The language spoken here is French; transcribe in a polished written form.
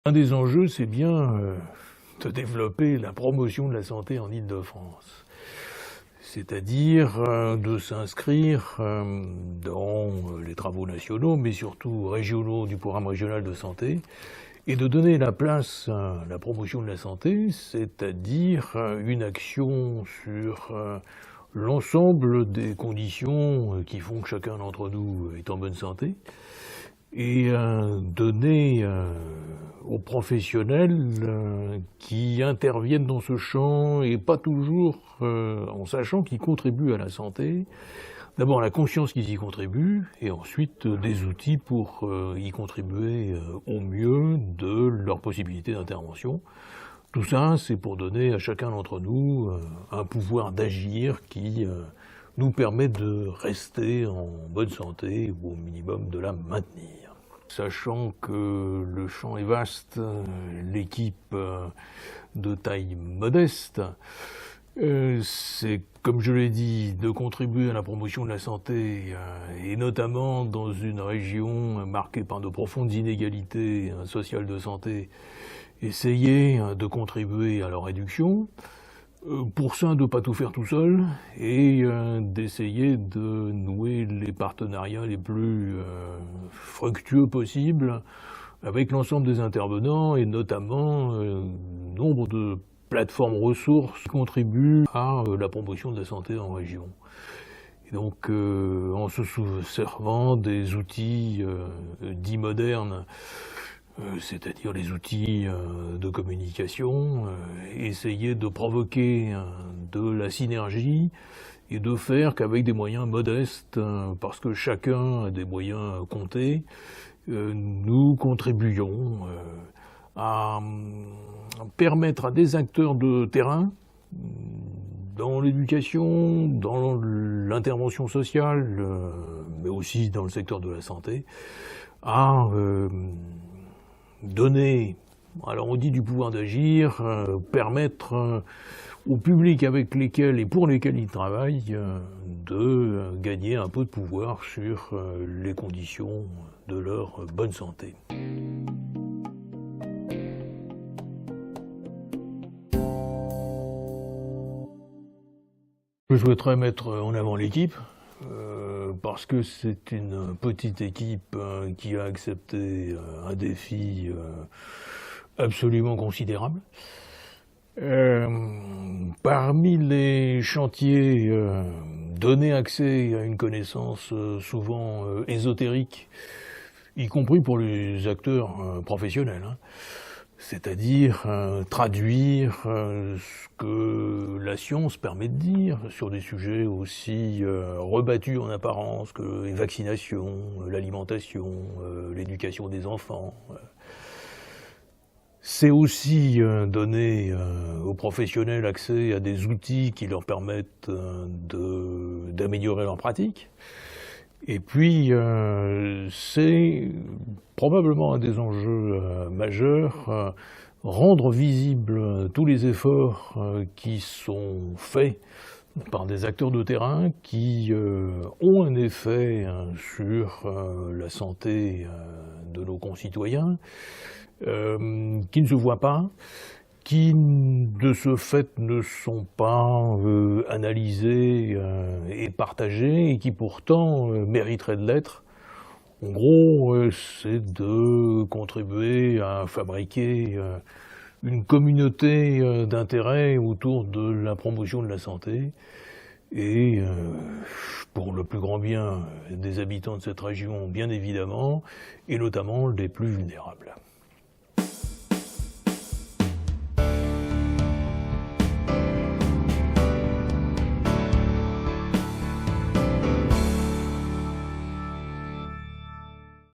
Un des enjeux, c'est bien de développer la promotion de la santé en Île-de-France. C'est-à-dire de s'inscrire dans les travaux nationaux, mais surtout régionaux du programme régional de santé, et de donner la place à la promotion de la santé, c'est-à-dire une action sur l'ensemble des conditions qui font que chacun d'entre nous est en bonne santé, et donner aux professionnels qui interviennent dans ce champ, et pas toujours en sachant qu'ils contribuent à la santé, d'abord la conscience qu'ils y contribuent, et ensuite des outils pour y contribuer au mieux de leurs possibilités d'intervention. Tout ça, c'est pour donner à chacun d'entre nous un pouvoir d'agir qui nous permet de rester en bonne santé, ou au minimum de la maintenir. Sachant que le champ est vaste, l'équipe de taille modeste, c'est, comme je l'ai dit, de contribuer à la promotion de la santé, et notamment dans une région marquée par de profondes inégalités sociales de santé, essayer de contribuer à leur réduction. Pour ça, de ne pas tout faire tout seul, et d'essayer de nouer les partenariats les plus fructueux possibles avec l'ensemble des intervenants, et notamment nombre de plateformes ressources qui contribuent à la promotion de la santé en région. Et donc, en se servant des outils dits modernes, c'est-à-dire les outils de communication, essayer de provoquer de la synergie et de faire qu'avec des moyens modestes, parce que chacun a des moyens comptés, nous contribuons à permettre à des acteurs de terrain, dans l'éducation, dans l'intervention sociale, mais aussi dans le secteur de la santé, à donner, alors on dit du pouvoir d'agir, permettre au public avec lesquels et pour lesquels ils travaillent de gagner un peu de pouvoir sur les conditions de leur bonne santé. Je souhaiterais mettre en avant l'équipe, parce que c'est une petite équipe qui a accepté un défi absolument considérable. Parmi les chantiers, donner accès à une connaissance souvent ésotérique, y compris pour les acteurs professionnels, c'est-à-dire traduire ce que la science permet de dire sur des sujets aussi rebattus en apparence que les vaccinations, l'alimentation, l'éducation des enfants. C'est aussi donner aux professionnels accès à des outils qui leur permettent d'améliorer leur pratique. Et puis, c'est probablement un des enjeux majeurs, rendre visibles tous les efforts qui sont faits par des acteurs de terrain qui ont un effet sur la santé de nos concitoyens, qui ne se voient pas, qui de ce fait ne sont pas analysés et partagés, et qui pourtant mériteraient de l'être. En gros, c'est de contribuer à fabriquer une communauté d'intérêt autour de la promotion de la santé, et pour le plus grand bien des habitants de cette région, bien évidemment, et notamment des plus vulnérables.